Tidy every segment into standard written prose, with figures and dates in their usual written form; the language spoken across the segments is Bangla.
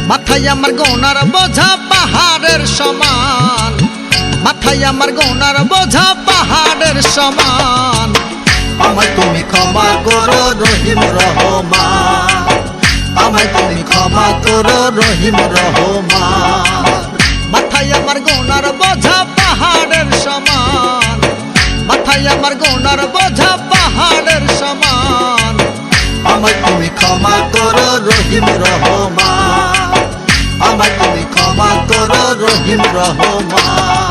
মাথায় আমার গোনার বোঝা পাহাড়ের সমান, মাথায় আমার গোনার বোঝা পাহাড়ের সমান। আমায় তুমি ক্ষমা করো রহিম রহমান, আমায় তুমি ক্ষমা করো রহিম রহমান। মাথায় আমার গোনার বোঝা পাহাড়ের সমান, মাথায় আমার গোনার বোঝা পাহাড়ের সমান। আমায় তুমি ক্ষমা করো রহিম রহমান, আমায় তুমি ক্ষমা করো রহিম রহমান।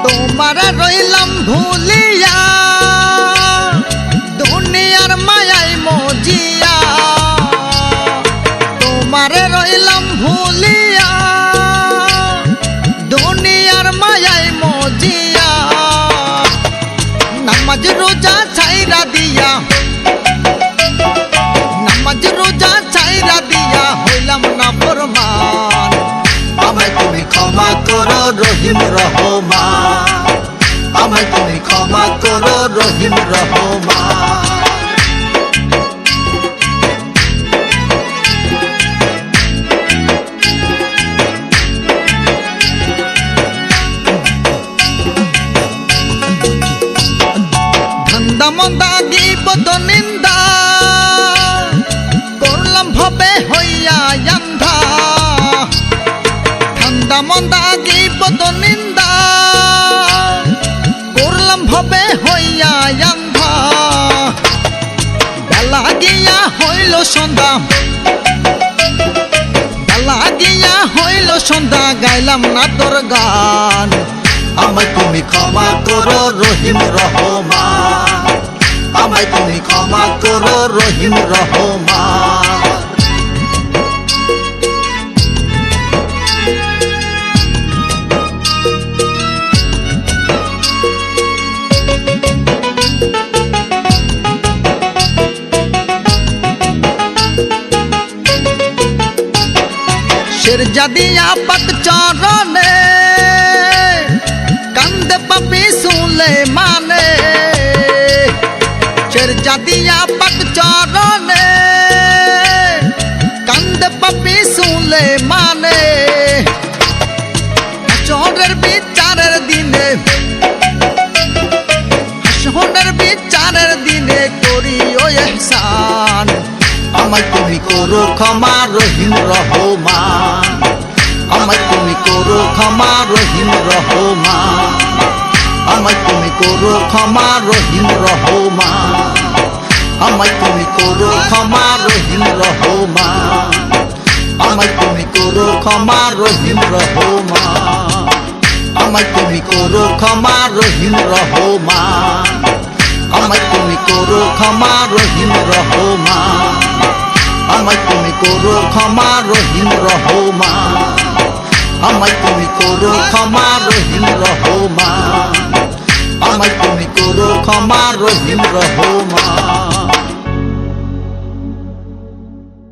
তোমারে রইলাম ভুলিয়া দুনিয়ার মায়াই মজিয়া, তোমারে রইলাম ভুলিয়া দুনিয়ার মায়াই মজিয়া। নামাজ রোজা ছাইরা দিয়া, নামাজ রোজা ছাইরা দিয়া হইলাম না ফরমান। আমায় তুমি ক্ষমা করো রহিম রহমান, আমায় তুমি ক্ষমা করো রহিম রহমান। ধান্দা মন্দা গীবত নিন্দা করলাম ভবে হইয়া আন্ধা, ধান্দা মন্দা গীবত নিন্দা করলাম ভবে হইয়া আন্ধা। বেলা গিয়া হইল সন্ধ্যা, বেলা গিয়া হইল সন্ধ্যা গাইলাম না তোর গান। আমায় তুমি ক্ষমা করো রহিম রহমান, আমায় তুমি ক্ষমা করো রহিম রহমান। শেরজাদিয়া পাক চরণে কান্দে পাপি শুলে মানে, শেরজাদিয়া পাক চরণে কান্দে পাপি শুলে মানে। হাসরের বিচারের দিনে, হাসরের বিচারের দিনে করিও ইহসান। আমায় তুমি করো ক্ষমা রহিম রহমান, আমায় তুমি করো ক্ষমা রহিম রহমান। আমায় তুমি করো ক্ষমা রহিম রহমান, আমায় তুমি করো ক্ষমা রহিম রহমান। আমায় তুমি করো ক্ষমা রহিম রহমান, আমায় তুমি করো ক্ষমা রহিম রহমান। আমায় তুমি করো ক্ষমা রহিম রহমান, আমায় তুমি করো ক্ষমা রহিম রহমান। আমায় তুমি করো ক্ষমা রহিম রহমান, আমায় তুমি করো ক্ষমা রহিম রহমান।